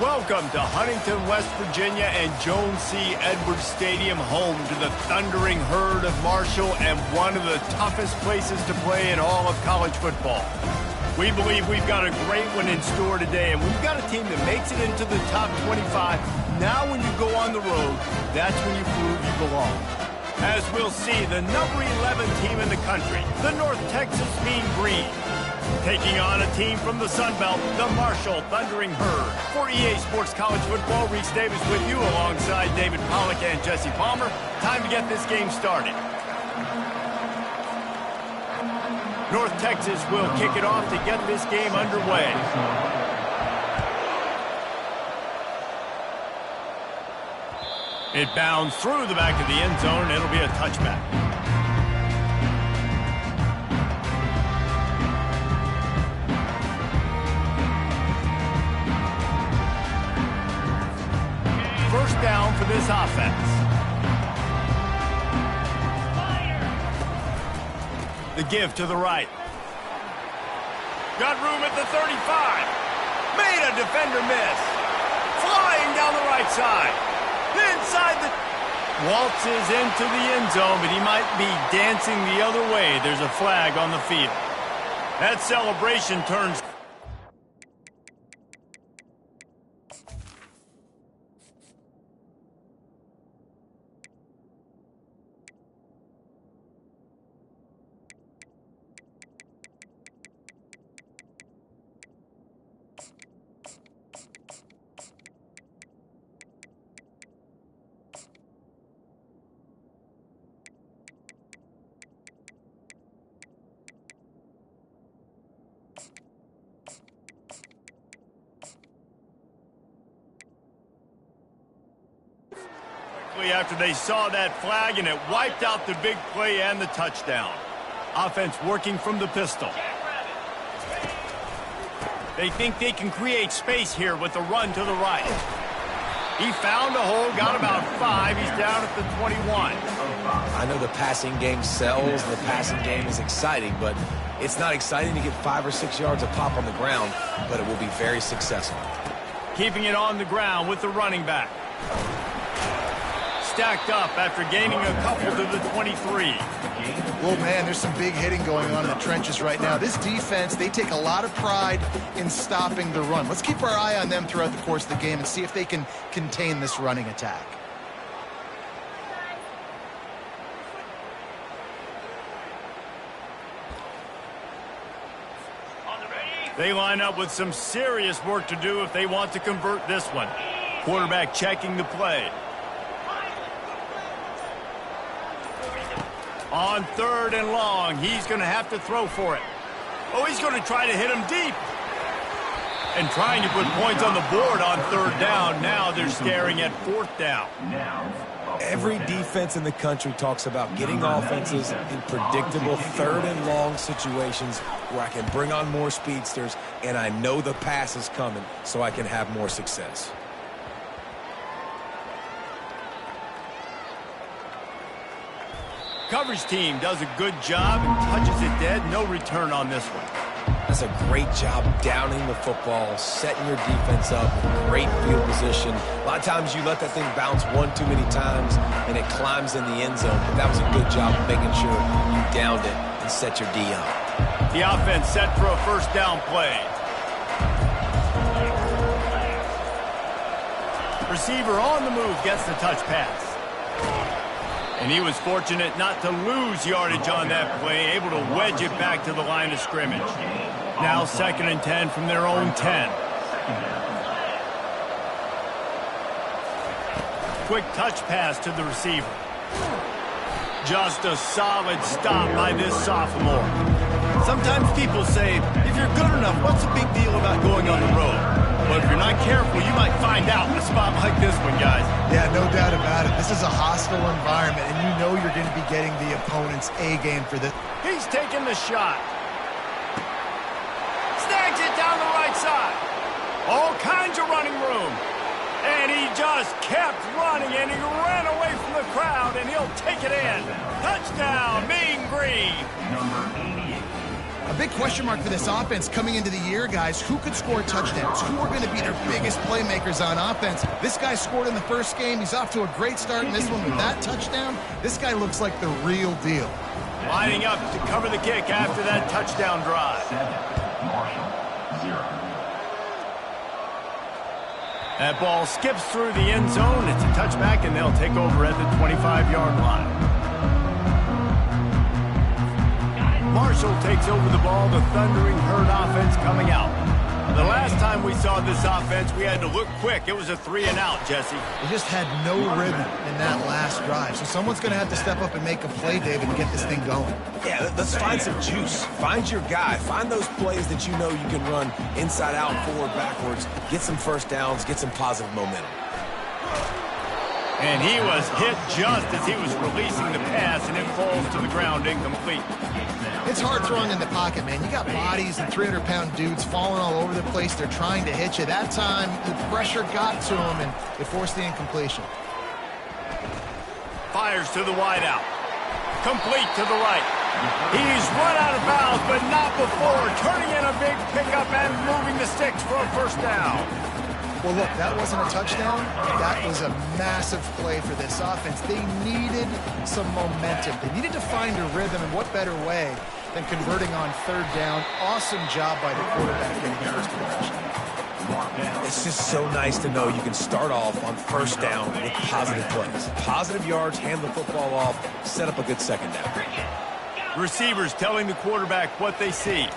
Welcome to Huntington, West Virginia and Jones C. Edwards Stadium, home to the thundering herd of Marshall and one of the toughest places to play in all of college football. We believe we've got a great one in store today, and we've got a team that makes it into the top 25. Now when you go on the road, that's when you prove you belong. As we'll see, the number 11 team in the country, the North Texas Mean Green, taking on a team from the Sun Belt, the Marshall Thundering Herd. For EA Sports College Football, Reese Davis with you alongside David Pollack and Jesse Palmer. Time to get this game started. North Texas will kick it off to get this game underway. It bounds through the back of the end zone, and it'll be a touchback. First down for this offense. The give to the right. Got room at the 35. Made a defender miss. Flying down the right side. Inside the... Waltzes into the end zone, but he might be dancing the other way. There's a flag on the field. That celebration turns... after they saw that flag, and it wiped out the big play and the touchdown. Offense working from the pistol. They think they can create space here with the run to the right. He found a hole, got about 5. He's down at the 21. I know the passing game sells, the passing game is exciting, but it's not exciting to get 5 or 6 yards a pop on the ground, but it will be very successful. Keeping it on the ground with the running back. Stacked up after gaining a couple to the 23. Well, man, there's some big hitting going on in the trenches right now. This defense, they take a lot of pride in stopping the run. Let's keep our eye on them throughout the course of the game and see if they can contain this running attack. They line up with some serious work to do if they want to convert this one. Quarterback checking the play. On 3rd and long, he's going to have to throw for it. Oh, he's going to try to hit him deep. And trying to put points on the board on 3rd down. Now they're staring at 4th down. Every defense in the country talks about getting offenses in predictable 3rd and long situations where I can bring on more speedsters and I know the pass is coming so I can have more success. Coverage team does a good job and touches it dead. No return on this one. That's a great job downing the football, setting your defense up, great field position. A lot of times you let that thing bounce one too many times and it climbs in the end zone. But that was a good job of making sure you downed it and set your D up. The offense set for a 1st down play. Receiver on the move gets the touch pass. And he was fortunate not to lose yardage on that play, able to wedge it back to the line of scrimmage. Now 2nd and 10 from their own 10. Quick touch pass to the receiver. Just a solid stop by this sophomore. Sometimes people say, if you're good enough, what's the big deal about going on the road? But if you're not careful, you might find out in a spot like this one, guys. Yeah, no doubt about it. This is a hostile environment, and you know you're going to be getting the opponent's A game for this. He's taking the shot. Snags it down the right side. All kinds of running room. And he just kept running, and he ran away from the crowd, and he'll take it in. Touchdown, Mean Green. A big question mark for this offense coming into the year, guys. Who could score touchdowns? Who are going to be their biggest playmakers on offense? This guy scored in the first game. He's off to a great start in this one with that touchdown. This guy looks like the real deal. Lining up to cover the kick after that touchdown drive. 7, Marshall, 0. That ball skips through the end zone. It's a touchback, and they'll take over at the 25-yard line. Marshall takes over the ball. The Thundering Herd offense coming out. The last time we saw this offense, we had to look quick. It was a 3-and-out, Jesse. They just had no rhythm in that last drive. So someone's going to have to step up and make a play, David, and get this thing going. Yeah, let's find some juice. Find your guy. Find those plays that you know you can run inside out, forward, backwards. Get some first downs. Get some positive momentum. And he was hit just as he was releasing the pass, and it falls to the ground incomplete. It's hard throwing in the pocket, man. You got bodies and 300-pound dudes falling all over the place. They're trying to hit you. That time, the pressure got to him, and it forced the incompletion. Fires to the wideout. Complete to the right. He's run out of bounds, but not before turning in a big pickup and moving the sticks for a first down. Well, look, that wasn't a touchdown. That was a massive play for this offense. They needed some momentum. They needed to find a rhythm, and what better way than converting on third down. Awesome job by the quarterback getting the first possession. It's just so nice to know you can start off on first down with positive plays. Positive yards, hand the football off, set up a good second down. Receivers telling the quarterback what they see.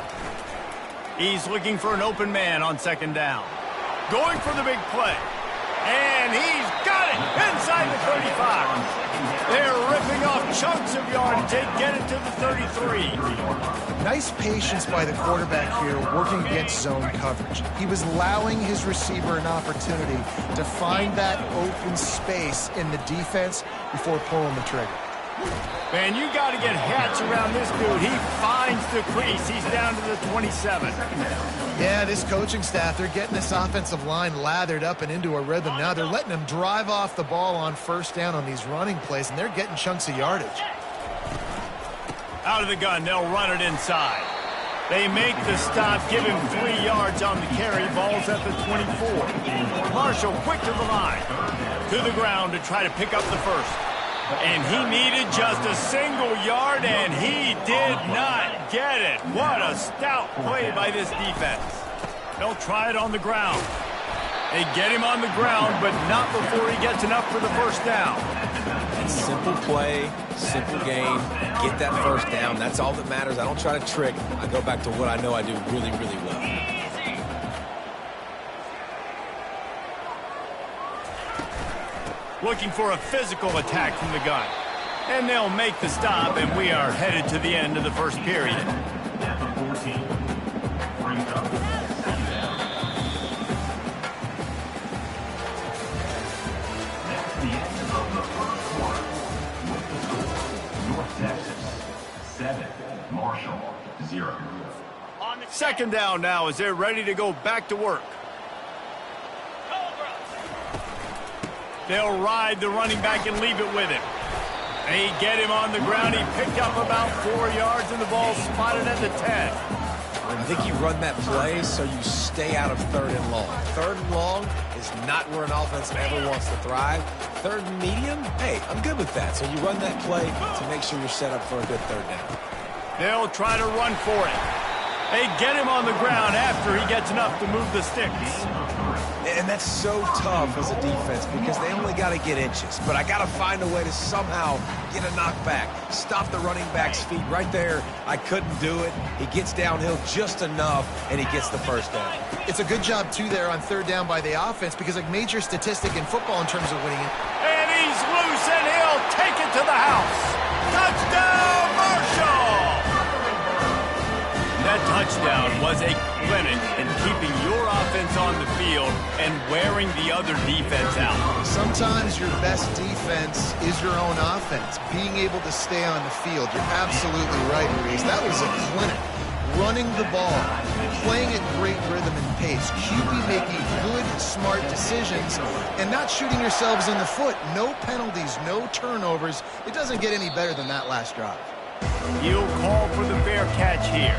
He's looking for an open man on second down. Going for the big play. And he's got it inside the 35. They're ripping off chunks of yardage. They get it to the 33. Nice patience by the quarterback here working against zone coverage. He was allowing his receiver an opportunity to find that open space in the defense before pulling the trigger. Man, you got to get hats around this dude. He finds the crease. He's down to the 27. Yeah, this coaching staff, they're getting this offensive line lathered up and into a rhythm now. They're letting them drive off the ball on first down on these running plays, and they're getting chunks of yardage. Out of the gun, they'll run it inside. They make the stop, give him 3 yards on the carry. Ball's at the 24. Marshall quick to the line. To the ground to try to pick up the first. And he needed just a single yard, and he did not get it. What a stout play by this defense. They'll try it on the ground. They get him on the ground, but not before he gets enough for the first down. And simple play, simple game, get that first down. That's all that matters. I don't try to trick. I go back to what I know I do really, really well. Looking for a physical attack from the gun. And they'll make the stop, and we are headed to the end of the first period. Number 14, brings up second down. That's the end of the first quarter. With the score, North Texas 7, Marshall 0. Second down now as they're ready to go back to work. They'll ride the running back and leave it with him. They get him on the ground. He picked up about 4 yards, and the ball spotted at the 10. I think you run that play so you stay out of third and long. Third and long is not where an offense ever wants to thrive. Third and medium, hey, I'm good with that. So you run that play to make sure you're set up for a good third down. They'll try to run for it. They get him on the ground after he gets enough to move the sticks. And that's so tough as a defense because they only got to get inches. But I got to find a way to somehow get a knockback, stop the running back's feet right there. I couldn't do it. He gets downhill just enough, and he gets the first down. It's a good job, too, there on third down by the offense because a major statistic in football in terms of winning it. And he's loose, and he'll take it to the house. Touchdown, Marshall! That touchdown was a clinic in keeping your offense on the field and wearing the other defense out. Sometimes your best defense is your own offense, being able to stay on the field. You're absolutely right, Reese. That was a clinic. Running the ball, playing at great rhythm and pace, QB making good, smart decisions, and not shooting yourselves in the foot. No penalties, no turnovers. It doesn't get any better than that last drive. He'll call for the fair catch here.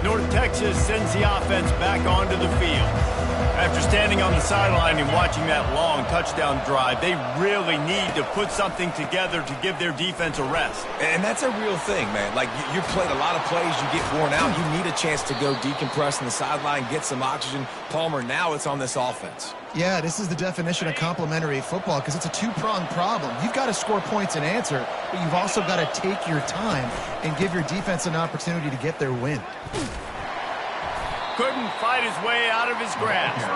North Texas sends the offense back onto the field. After standing on the sideline and watching that long touchdown drive, they really need to put something together to give their defense a rest. And that's a real thing, man. Like, you played a lot of plays, you get worn out, you need a chance to go decompress on the sideline, get some oxygen. Palmer, now it's on this offense. Yeah, this is the definition of complementary football because it's a two-pronged problem. You've got to score points and answer, but you've also got to take your time and give your defense an opportunity to get their win. Couldn't fight his way out of his grasp.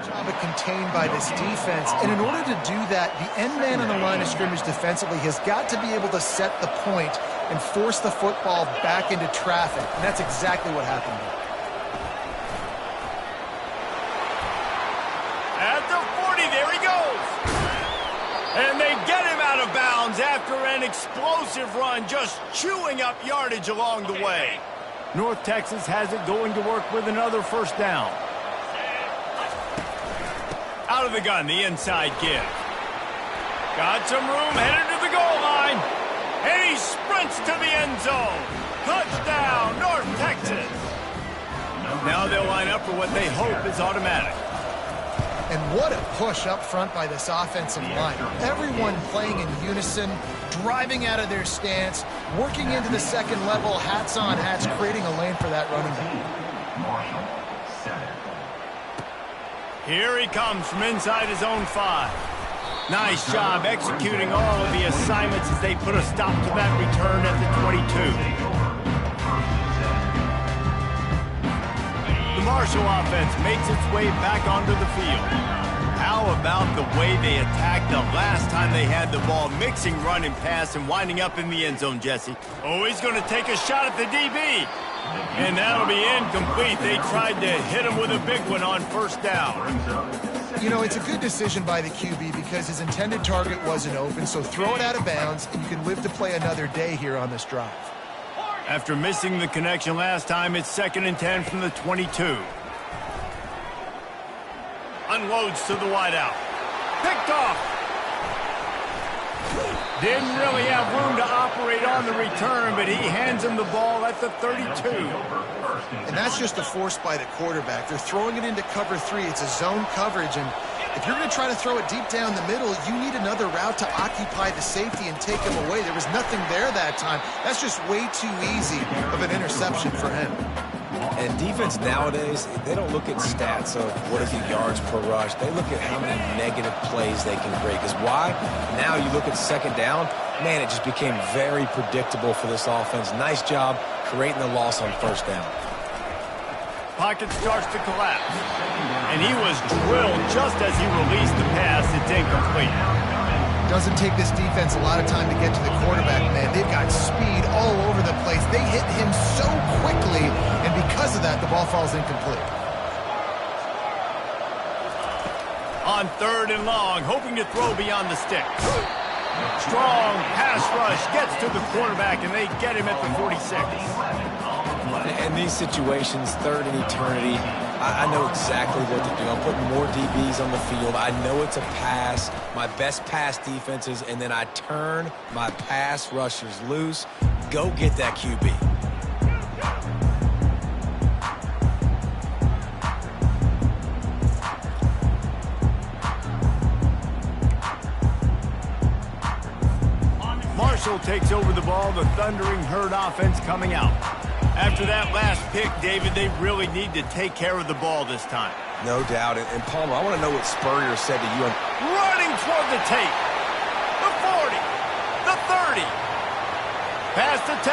Job contained by this defense, and in order to do that, the end man on the line of scrimmage defensively has got to be able to set the point and force the football back into traffic, and that's exactly what happened here. At the 40, there he goes. And they get him out of bounds after an explosive run, just chewing up yardage along the way. North Texas has it going to work with another first down. Out of the gun, the inside give. Got some room, headed to the goal line. And he sprints to the end zone. Touchdown, North Texas. Now they'll line up for what they hope is automatic. And what a push up front by this offensive line. Everyone playing in unison, driving out of their stance, working into the second level, hats on hats, creating a lane for that running back. Marshall, 7. Here he comes from inside his own 5. Nice job executing all of the assignments as they put a stop to that return at the 22. The Marshall offense makes its way back onto the field. How about the way they attacked the last time they had the ball, mixing run and pass and winding up in the end zone, Jesse? Oh, he's going to take a shot at the DB. And that'll be incomplete. They tried to hit him with a big one on first down. You know, it's a good decision by the QB because his intended target wasn't open, so throw it out of bounds, and you can live to play another day here on this drive. After missing the connection last time, it's 2nd and 10 from the 22. Unloads to the wideout. Picked off. Didn't really have room to operate on the return, but he hands him the ball at the 32. And that's just a force by the quarterback. They're throwing it into cover 3. It's a zone coverage, and if you're going to try to throw it deep down the middle, you need another route to occupy the safety and take him away. There was nothing there that time. That's just way too easy of an interception for him. And defense nowadays, they don't look at stats of what is the yards per rush. They look at how many negative plays they can create. Because why? Now you look at 2nd down, man, it just became very predictable for this offense. Nice job creating the loss on first down. Pocket starts to collapse. And he was drilled just as he released the pass. It's incomplete. Doesn't take this defense a lot of time to get to the quarterback, man. They've got speed all over the place. They hit him so quickly, and because of that, the ball falls incomplete. On 3rd and long, hoping to throw beyond the stick. Strong pass rush gets to the quarterback, and they get him at the 46. In these situations, 3rd and eternity, I know exactly what to do. I'm putting more DBs on the field. I know it's a pass, my best pass defenses, and then I turn my pass rushers loose. Go get that QB. Marshall takes over the ball, the Thundering Herd offense coming out. After that last pick, David, they really need to take care of the ball this time. No doubt. And Palmer, I want to know what Spurrier said to you. Running toward the tape. The 40. The 30. Past the 10.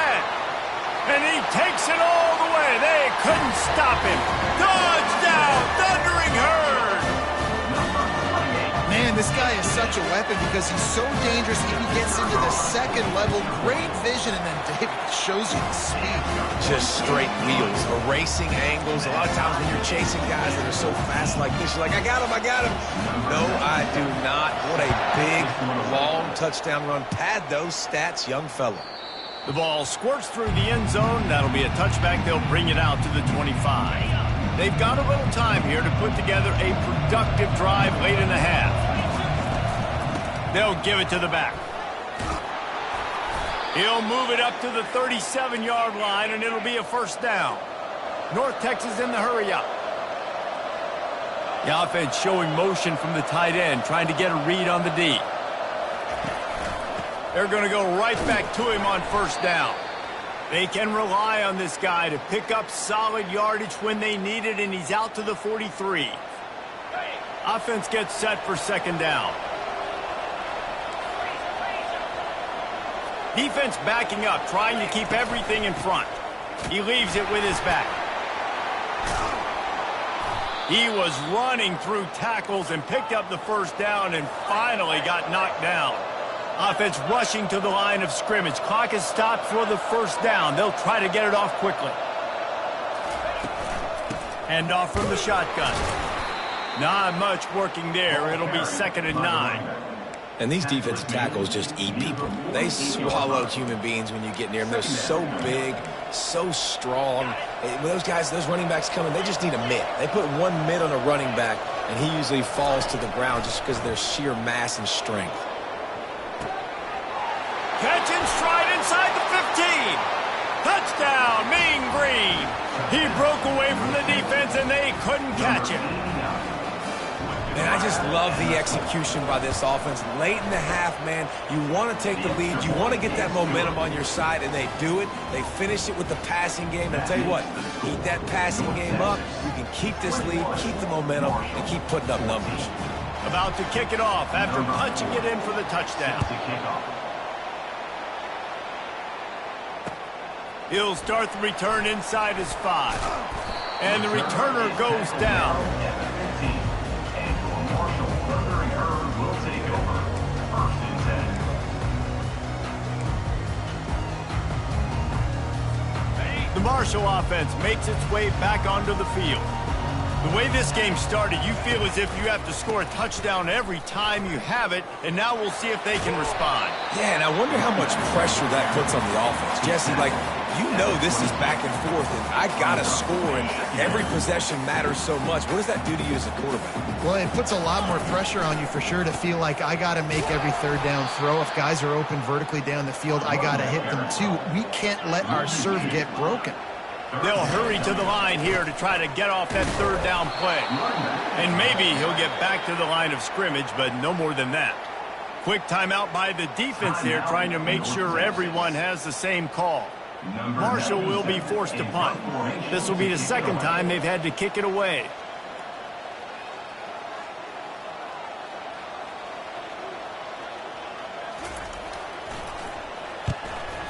And he takes it all the way. They couldn't stop him. Touchdown, Thundering Herd. Man, This guy is such a weapon because he's so dangerous. If he gets into the second level, great vision, and then David shows you the speed. Just straight wheels, erasing angles. A lot of times when you're chasing guys that are so fast like this, you're like, I got him, I got him. No, I do not. What a big, long touchdown run. Pad those stats, young fella. The ball squirts through the end zone. That'll be a touchback. They'll bring it out to the 25. They've got a little time here to put together a productive drive late in the half. They'll give it to the back. He'll move it up to the 37-yard line, and it'll be a first down. North Texas in the hurry-up. The offense showing motion from the tight end, trying to get a read on the D. They're going to go right back to him on first down. They can rely on this guy to pick up solid yardage when they need it, and he's out to the 43. Offense gets set for second down. Defense backing up, trying to keep everything in front. He leaves it with his back. He was running through tackles and picked up the first down and finally got knocked down. Offense rushing to the line of scrimmage. Clock is stopped for the first down. They'll try to get it off quickly. Hand off from the shotgun. Not much working there. It'll be 2nd and 9. And these defensive tackles just eat people. They swallow human beings when you get near them. They're so big, so strong. When those guys, those running backs come in, they just need a mid. They put one mid on a running back, and he usually falls to the ground just because of their sheer mass and strength. Catch and stride inside the 15. Touchdown, Mean Green. He broke away from the defense, and they couldn't catch him. Man, I just love the execution by this offense. Late in the half, man, you want to take the lead. You want to get that momentum on your side, and they do it. They finish it with the passing game. And I'll tell you what, keep that passing game up. You can keep this lead, keep the momentum, and keep putting up numbers. About to kick it off after punching it in for the touchdown. He'll start the return inside his 5. And the returner goes down. The Marshall offense makes its way back onto the field. The way this game started, you feel as if you have to score a touchdown every time you have it, and now we'll see if they can respond. Yeah, and I wonder how much pressure that puts on the offense. Jesse, like, you know this is back and forth, and I got to score, and every possession matters so much. What does that do to you as a quarterback? Well, it puts a lot more pressure on you for sure to feel like I got to make every third down throw. If guys are open vertically down the field, I got to hit them too. We can't let our serve get broken. They'll hurry to the line here to try to get off that third down play. And maybe he'll get back to the line of scrimmage, but no more than that. Quick timeout by the defense there, trying to make sure everyone has the same call. Marshall will be forced to punt. This will be the second time they've had to kick it away.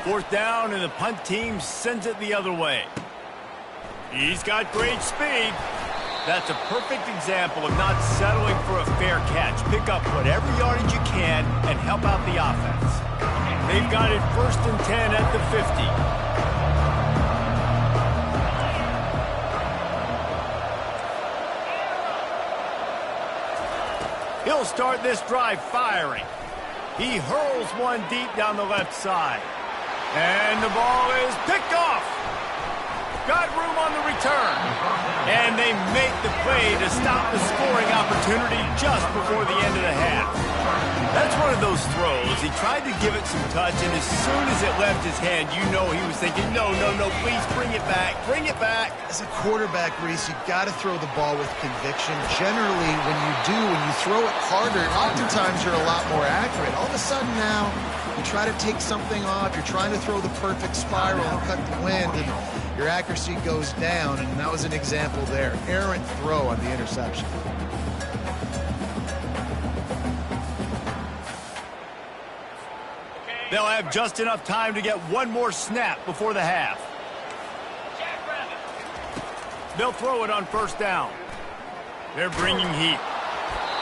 Fourth down, and the punt team sends it the other way. He's got great speed. That's a perfect example of not settling for a fair catch. Pick up whatever yardage you can and help out the offense. They've got it 1st and 10 at the 50. He'll start this drive firing. He hurls one deep down the left side. And the ball is picked off. Got room on the return. And they make the play to stop the scoring opportunity just before the end of the half. That's one of those throws. He tried to give it some touch, and as soon as it left his hand, you know he was thinking, no, please bring it back. Bring it back. As a quarterback, Reese, you got to throw the ball with conviction. Generally, when you throw it harder, oftentimes you're a lot more accurate. All of a sudden now, you try to take something off, you're trying to throw the perfect spiral and cut the wind, and your accuracy goes down, and that was an example there. Errant throw on the interception. They'll have just enough time to get one more snap before the half. They'll throw it on first down. They're bringing heat.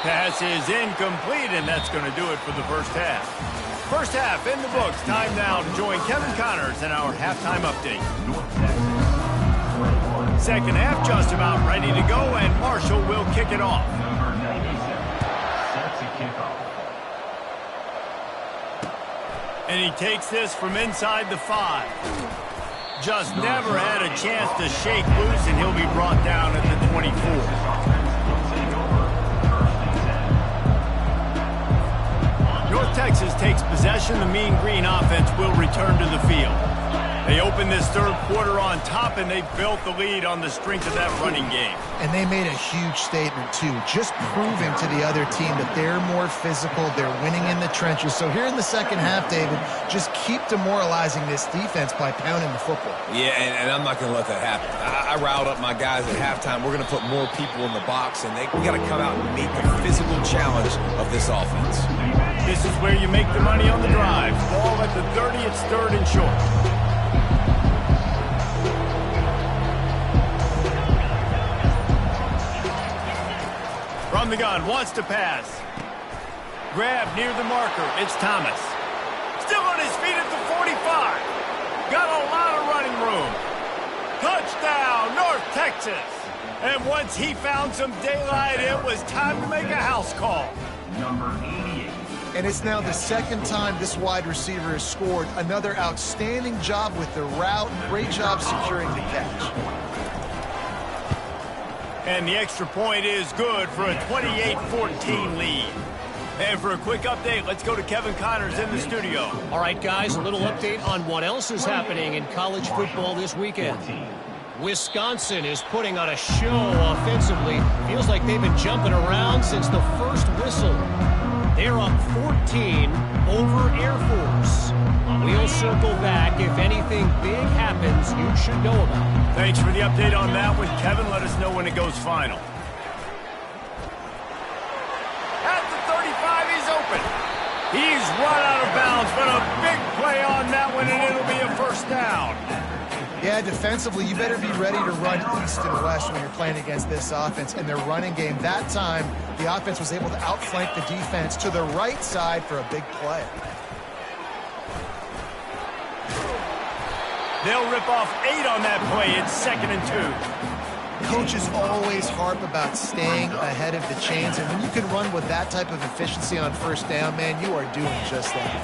Pass is incomplete, and that's going to do it for the first half. First half in the books. Time now to join Kevin Connors in our halftime update. Second half just about ready to go, and Marshall will kick it off. Number 97 sets a kickoff. And he takes this from inside the 5. Just never had a chance to shake loose, and he'll be brought down at the 24. North Texas takes possession. The Mean Green offense will return to the field. They open this third quarter on top, and they built the lead on the strength of that running game. And they made a huge statement, too, just proving to the other team that they're more physical, they're winning in the trenches. So here in the second half, David, just keep demoralizing this defense by pounding the football. Yeah, and I'm not going to let that happen. I riled up my guys at halftime. We're going to put more people in the box, and we got to come out and meet the physical challenge of this offense. This is where you make the money on the drive. Ball at the 30, it's third and short. From the gun, wants to pass. Grab near the marker, it's Thomas. Still on his feet at the 45. Got a lot of running room. Touchdown, North Texas. And once he found some daylight, it was time to make a house call. Number 88. And it's now the second time this wide receiver has scored. Another outstanding job with the route. Great job securing the catch. And the extra point is good for a 28-14 lead. And for a quick update, let's go to Kevin Connors in the studio. All right, guys, a little update on what else is happening in college football this weekend. Wisconsin is putting on a show offensively. Feels like they've been jumping around since the first whistle. They're up 14 over Air Force. We'll circle back. If anything big happens, you should know about it. Thanks for the update on that one, Kevin. Let us know when it goes final. At the 35, he's open. He's run out of bounds, but a big play on that one, and it'll be a first down. Yeah, defensively, you better be ready to run east and west when you're playing against this offense. In their running game, that time, the offense was able to outflank the defense to the right side for a big play. They'll rip off 8 on that play. It's 2nd and 2. Coaches always harp about staying ahead of the chains, and when you can run with that type of efficiency on first down, man, you are doing just that.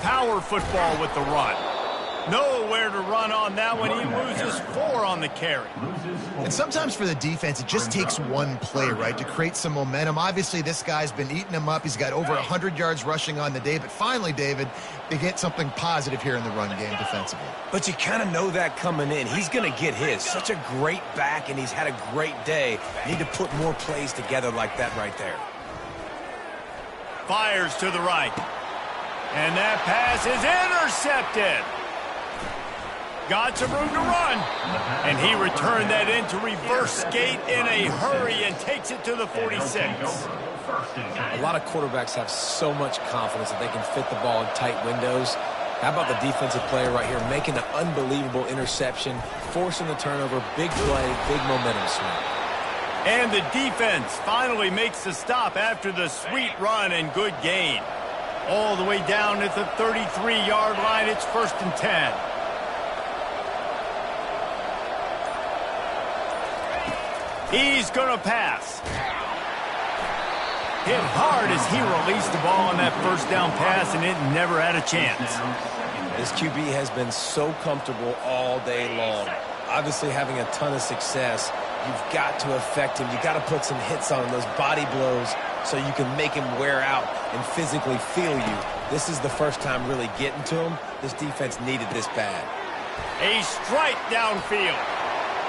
Power football with the run. Nowhere to run on that one. He loses 4 on the carry. And sometimes for the defense, it just takes one play, right, to create some momentum. Obviously, this guy's been eating him up. He's got over 100 yards rushing on the day. But finally, David, they get something positive here in the run game defensively. But you kind of know that coming in. He's going to get his. Such a great back, and he's had a great day. Need to put more plays together like that right there. Fires to the right. And that pass is intercepted. Got some room to run. And he returned that into reverse skate in a hurry and takes it to the 46. A lot of quarterbacks have so much confidence that they can fit the ball in tight windows. How about the defensive player right here making an unbelievable interception, forcing the turnover, big play, big momentum swing. And the defense finally makes the stop after the sweet run and good gain. All the way down at the 33-yard line, it's 1st and 10. He's going to pass. Hit hard as he released the ball on that first down pass, and it never had a chance. This QB has been so comfortable all day long. Obviously having a ton of success. You've got to affect him. You've got to put some hits on him, those body blows, so you can make him wear out and physically feel you. This is the first time really getting to him. This defense needed this bad. A strike downfield.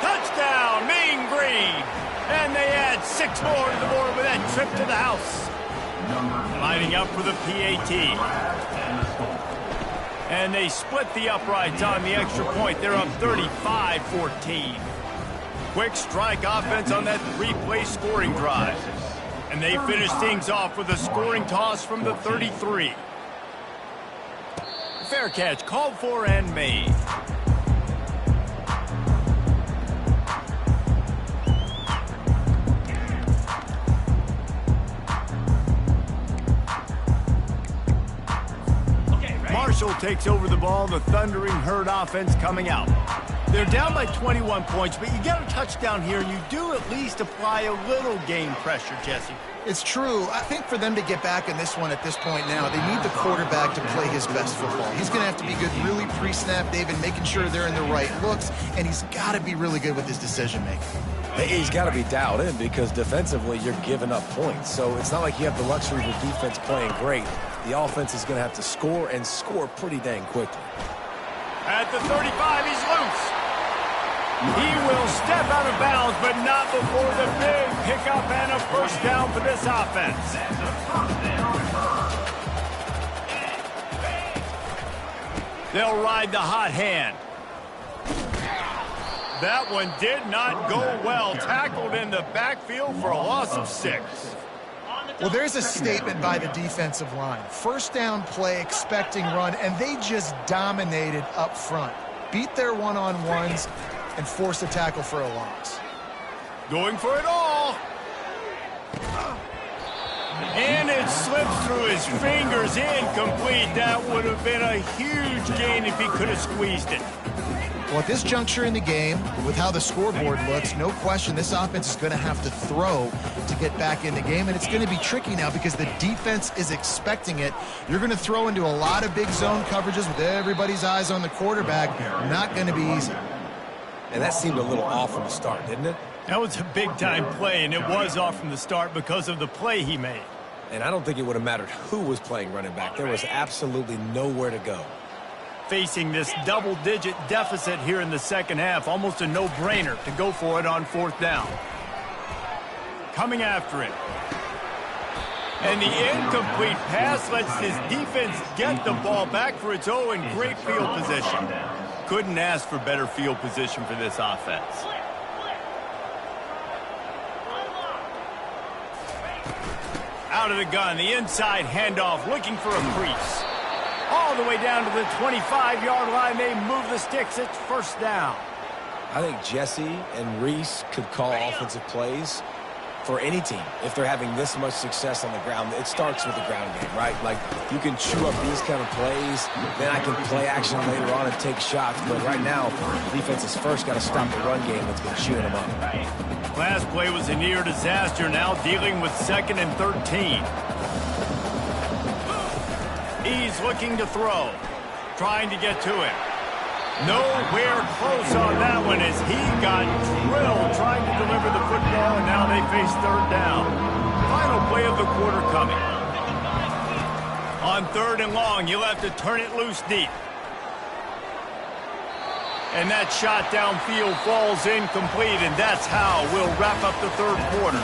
Touchdown, Mean Green. And they add 6 more to the board with that trip to the house. Lining up for the PAT. And they split the uprights on the extra point. They're up 35-14. Quick strike offense on that 3-play scoring drive. And they finish things off with a scoring toss from the 33. Fair catch called for and made. Marshall takes over the ball, the Thundering Herd offense coming out. They're down by 21 points, but you get a touchdown here, and you do at least apply a little game pressure, Jesse. It's true. I think for them to get back in this one at this point now, they need the quarterback to play his best football. He's going to have to be good really pre-snap, David, making sure they're in the right looks, and he's got to be really good with his decision-making. He's got to be dialed in because defensively you're giving up points. So it's not like you have the luxury of your defense playing great. The offense is going to have to score and score pretty dang quickly. At the 35, he's loose. He will step out of bounds, but not before the big pickup and a first down for this offense. They'll ride the hot hand. That one did not go well. Tackled in the backfield for a loss of 6. Well, there's a statement by the defensive line. First down play, expecting run, and they just dominated up front. Beat their one-on-ones and forced a tackle for a loss. Going for it all. And it slips through his fingers, incomplete. That would have been a huge gain if he could have squeezed it. Well, at this juncture in the game, with how the scoreboard looks, no question this offense is going to have to throw to get back in the game, and it's going to be tricky now because the defense is expecting it. You're going to throw into a lot of big zone coverages with everybody's eyes on the quarterback. Not going to be easy. And that seemed a little off from the start, didn't it? That was a big-time play, and it was off from the start because of the play he made. And I don't think it would have mattered who was playing running back. There was absolutely nowhere to go. Facing this double-digit deficit here in the second half, almost a no-brainer to go for it on fourth down. Coming after it. And the incomplete pass lets his defense get the ball back for its own in great field position. Couldn't ask for better field position for this offense. Out of the gun, the inside handoff, looking for a crease. All the way down to the 25-yard line, they move the sticks. It's first down. I think Jesse and Reese could call offensive plays for any team. If they're having this much success on the ground, it starts with the ground game, right? Like, you can chew up these kind of plays, then I can play action later on and take shots. But right now, defense has first got to stop the run game that's been chewing them up. Last play was a near disaster, now dealing with 2nd and 13. He's looking to throw, trying to get to it. Nowhere close on that one as he got drilled trying to deliver the football, and now they face third down. Final play of the quarter coming. On 3rd and long, you'll have to turn it loose deep. And that shot downfield falls incomplete, and that's how we'll wrap up the third quarter.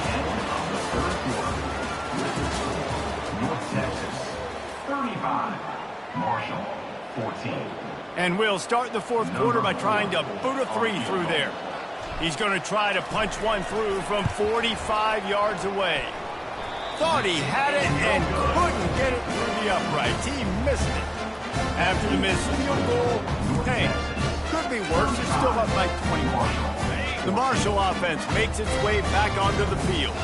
North Texas, 35. Marshall, 14. And we'll start the fourth quarter by trying to boot a 3 through there. He's going to try to punch one through from 45 yards away. Thought he had it and couldn't get it through the uprights. He missed it. After the missed field goal, hey, could be worse. It's still up by 21. The Marshall offense makes its way back onto the field.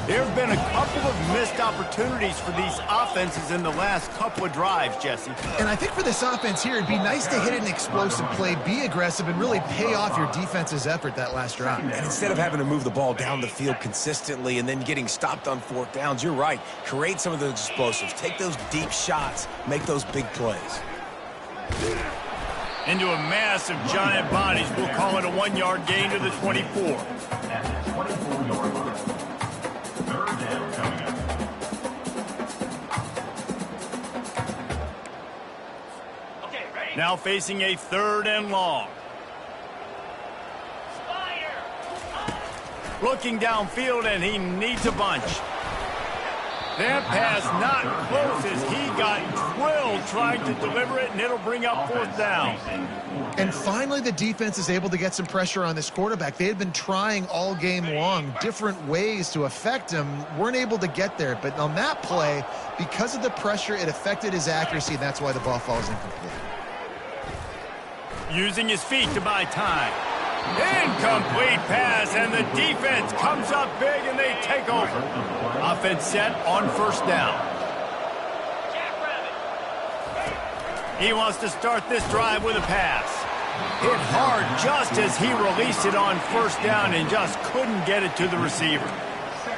There have been a couple of missed opportunities for these offenses in the last couple of drives, Jesse. And I think for this offense here, it'd be nice to hit an explosive play, be aggressive, and really pay off your defense's effort that last drive. And instead of having to move the ball down the field consistently and then getting stopped on 4th downs, you're right. Create some of those explosives. Take those deep shots. Make those big plays. Into a mass of giant bodies. We'll call it a 1-yard gain to the 24. At the 24-yard line. Third down coming up. Now facing a 3rd and long. Looking downfield, and he needs a bunch. That pass not close as he got drilled trying to deliver it, and it'll bring up 4th down. And finally, the defense is able to get some pressure on this quarterback. They had been trying all game long different ways to affect him, weren't able to get there. But on that play, because of the pressure, it affected his accuracy, and that's why the ball falls incomplete. Using his feet to buy time. Incomplete pass, and the defense comes up big, and they take over. Offense set on 1st down. He wants to start this drive with a pass. Hit hard just as he released it on first down and just couldn't get it to the receiver.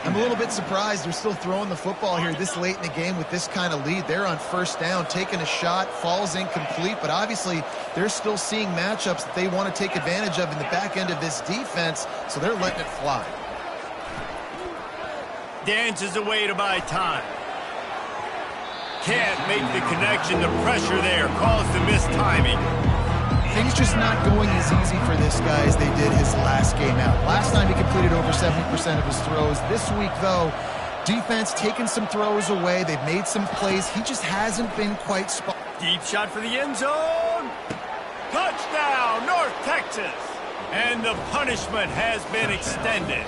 I'm a little bit surprised they're still throwing the football here this late in the game with this kind of lead. They're on first down, taking a shot, falls incomplete, but obviously they're still seeing matchups that they want to take advantage of in the back end of this defense, so they're letting it fly. Dances away to buy time. Can't make the connection. The pressure there caused the mistiming. Things just not going as easy for this guy as they did his last game out. Last time he completed over 70% of his throws. This week, though, defense taking some throws away. They've made some plays. He just hasn't been quite spot. Deep shot for the end zone. Touchdown, North Texas. And the punishment has been extended.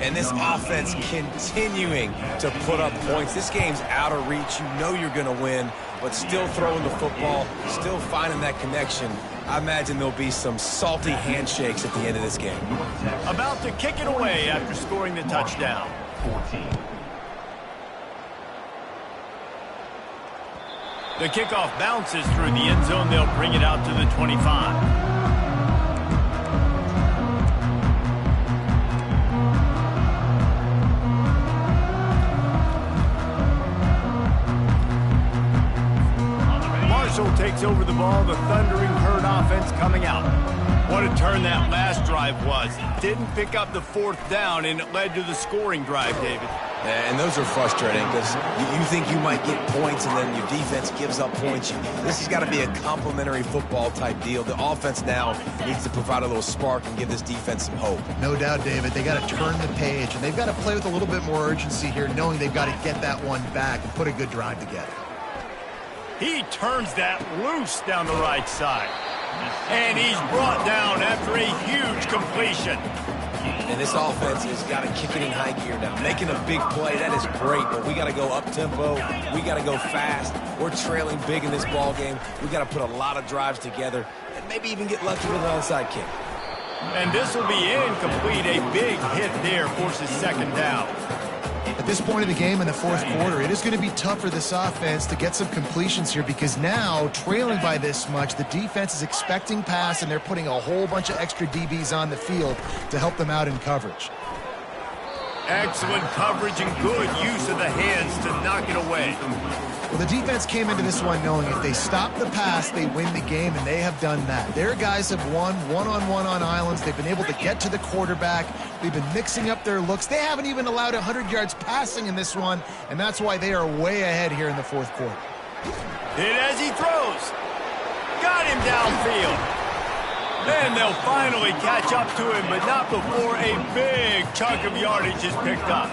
And this offense continuing to put up points. This game's out of reach. You know you're going to win, but still throwing the football, still finding that connection. I imagine there'll be some salty handshakes at the end of this game. About to kick it away after scoring the touchdown. 14. The kickoff bounces through the end zone. They'll bring it out to the 25. Marshall takes over the ball. The Thundering Herd offense coming out. What a turn that last drive was. Didn't pick up the fourth down, and it led to the scoring drive, David. Yeah, and those are frustrating because you think you might get points and then your defense gives up points. This has got to be a complementary football type deal. The offense now needs to provide a little spark and give this defense some hope. No doubt, David. They got to turn the page, and they've got to play with a little bit more urgency here, knowing they've got to get that one back and put a good drive together. He turns that loose down the right side. And he's brought down after a huge completion. And this offense has got to kick it in high gear now. Making a big play, that is great, but we got to go up-tempo. We got to go fast. We're trailing big in this ball game. We got to put a lot of drives together and maybe even get lucky with an onside kick. And this will be incomplete. A big hit there forces second down. At this point of the game in the fourth quarter, it is going to be tough for this offense to get some completions here because now, trailing by this much, the defense is expecting pass, and they're putting a whole bunch of extra DBs on the field to help them out in coverage. Excellent coverage and good use of the hands to knock it away. Well, the defense came into this one knowing if they stop the pass, they win the game, and they have done that. Their guys have won one-on-one on islands. They've been able to get to the quarterback. They've been mixing up their looks. They haven't even allowed 100 yards passing in this one, and that's why they are way ahead here in the fourth quarter. Hit as he throws. Got him downfield. Then they'll finally catch up to him, but not before a big chunk of yardage is picked up.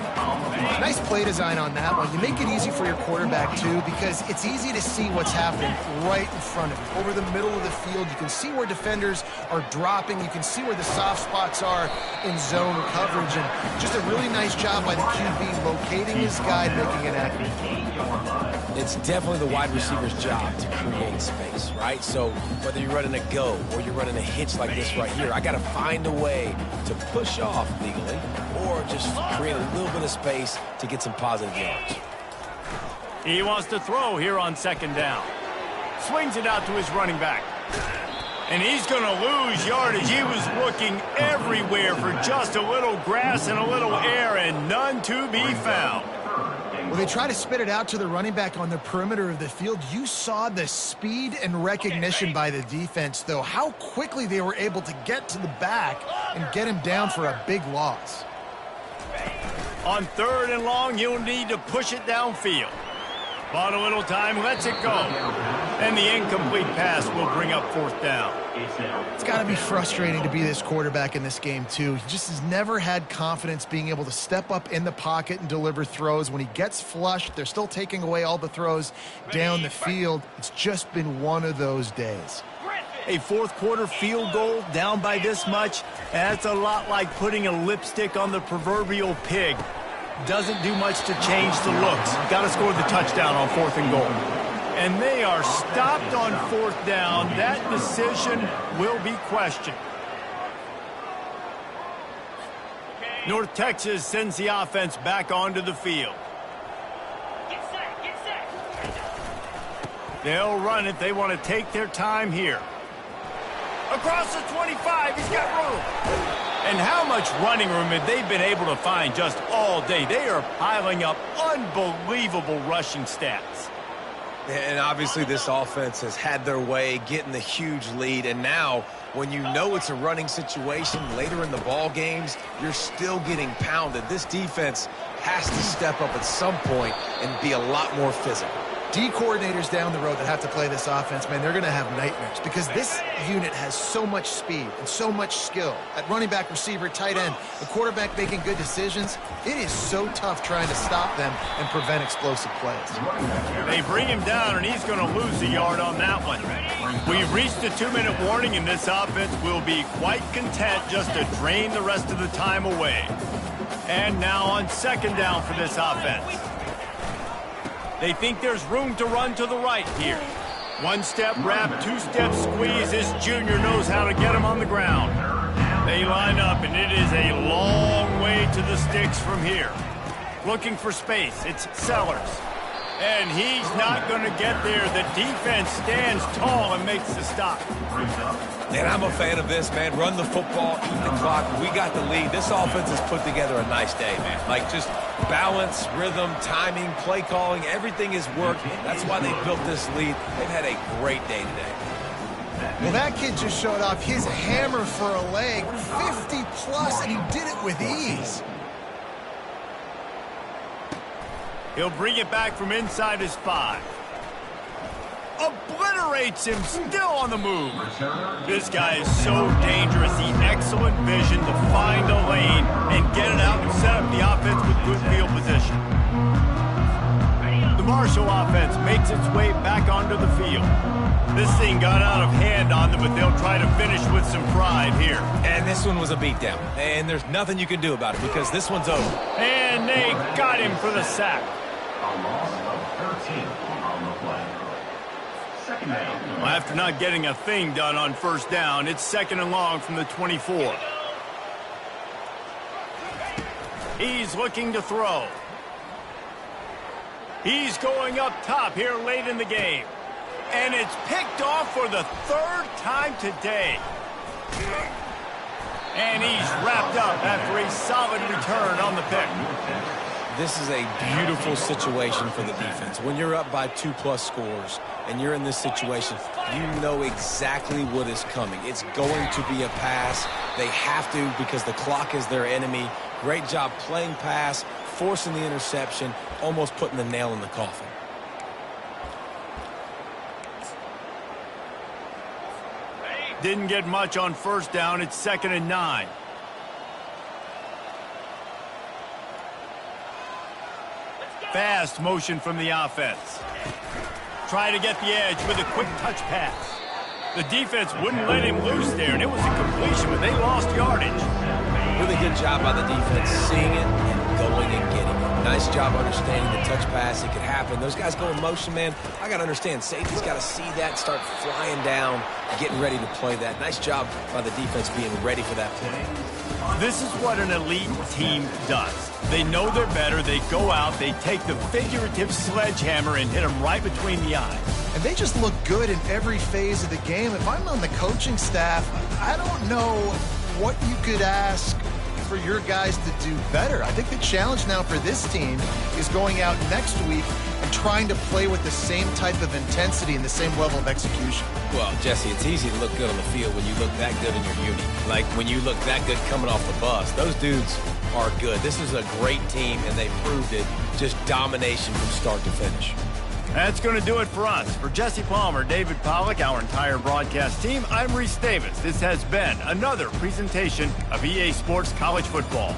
Nice play design on that one. You make it easy for your quarterback, too, because it's easy to see what's happening right in front of you. Over the middle of the field, you can see where defenders are dropping. You can see where the soft spots are in zone coverage. And just a really nice job by the QB locating his guy and making it accurate. It's definitely the wide receiver's job to create space, right? So whether you're running a go or you're running a hitch like this right here, I got to find a way to push off legally or just create a little bit of space to get some positive yards. He wants to throw here on second down. Swings it out to his running back. And he's going to lose yardage. He was looking everywhere for just a little grass and a little air, and none to be found. Well, they try to spit it out to the running back on the perimeter of the field. You saw the speed and recognition by the defense, though, how quickly they were able to get to the back and get him down for a big loss. On third and long, you'll need to push it downfield. Bought a little time, lets it go. And the incomplete pass will bring up fourth down. It's got to be frustrating to be this quarterback in this game, too. He just has never had confidence being able to step up in the pocket and deliver throws. When he gets flushed, they're still taking away all the throws down the field. It's just been one of those days. A fourth quarter field goal down by this much, that's a lot like putting a lipstick on the proverbial pig. Doesn't do much to change the looks. Got to score the touchdown on fourth and goal. And they are stopped on fourth down. That decision will be questioned. North Texas sends the offense back onto the field. They'll run it. They want to take their time here. Across the 25, he's got room. And how much running room have they been able to find just all day? They are piling up unbelievable rushing stats. And obviously this offense has had their way, getting the huge lead. And now, when you know it's a running situation later in the ball games, you're still getting pounded. This defense has to step up at some point and be a lot more physical. D coordinators down the road that have to play this offense, man, they're going to have nightmares because this unit has so much speed and so much skill. At running back, receiver, tight end, the quarterback making good decisions. It is so tough trying to stop them and prevent explosive plays. They bring him down, and he's going to lose a yard on that one. We've reached a 2-minute warning, and this offense will be quite content just to drain the rest of the time away. And now on second down for this offense. They think there's room to run to the right here. One-step wrap, two-step squeeze. This junior knows how to get him on the ground. They line up, and it is a long way to the sticks from here. Looking for space. It's Sellers. And he's not going to get there. The defense stands tall and makes the stop. And I'm a fan of this, man. Run the football, eat the clock. We got the lead. This offense has put together a nice day, man. Like, just balance, rhythm, timing, play calling, everything has worked. That's why they built this lead. They've had a great day today. Well, that kid just showed off his hammer for a leg, 50-plus, and he did it with ease. He'll bring it back from inside his 5. Obliterates him, still on the move. This guy is so dangerous. The excellent vision to find a lane and get it out and set up the offense with good field position. The Marshall offense makes its way back onto the field. This thing got out of hand on them, but they'll try to finish with some pride here. And this one was a beatdown. And there's nothing you can do about it because this one's over. And they got him for the sack. A loss of 13 on the play. Second down. Well, after not getting a thing done on first down, it's second and long from the 24. He's looking to throw. He's going up top here late in the game. And it's picked off for the 3rd time today. And he's wrapped up after a solid return on the pick. This is a beautiful situation for the defense. When you're up by 2+ scores and you're in this situation, you know exactly what is coming. It's going to be a pass. They have to because the clock is their enemy. Great job playing pass, forcing the interception, almost putting the nail in the coffin. Didn't get much on first down. It's 2nd and 9. Fast motion from the offense. Try to get the edge with a quick touch pass. The defense wouldn't let him loose there, and it was a completion, but they lost yardage. Really good job by the defense, seeing it and going and getting it. Nice job understanding the touch pass. It could happen. Those guys go in motion, man. I got to understand. Safety's got to see that, start flying down, getting ready to play that. Nice job by the defense being ready for that play. This is what an elite team does. They know they're better. They go out. They take the figurative sledgehammer and hit them right between the eyes. And they just look good in every phase of the game. If I'm on the coaching staff, I don't know what you could ask for your guys to do better. I think the challenge now for this team is going out next week and trying to play with the same type of intensity and the same level of execution. Well, Jesse, it's easy to look good on the field when you look that good in your uni. Like when you look that good coming off the bus. Those dudes are good. This is a great team, and they proved it. Just domination from start to finish. That's going to do it for us. For Jesse Palmer, David Pollack, our entire broadcast team, I'm Reese Davis. This has been another presentation of EA Sports College Football.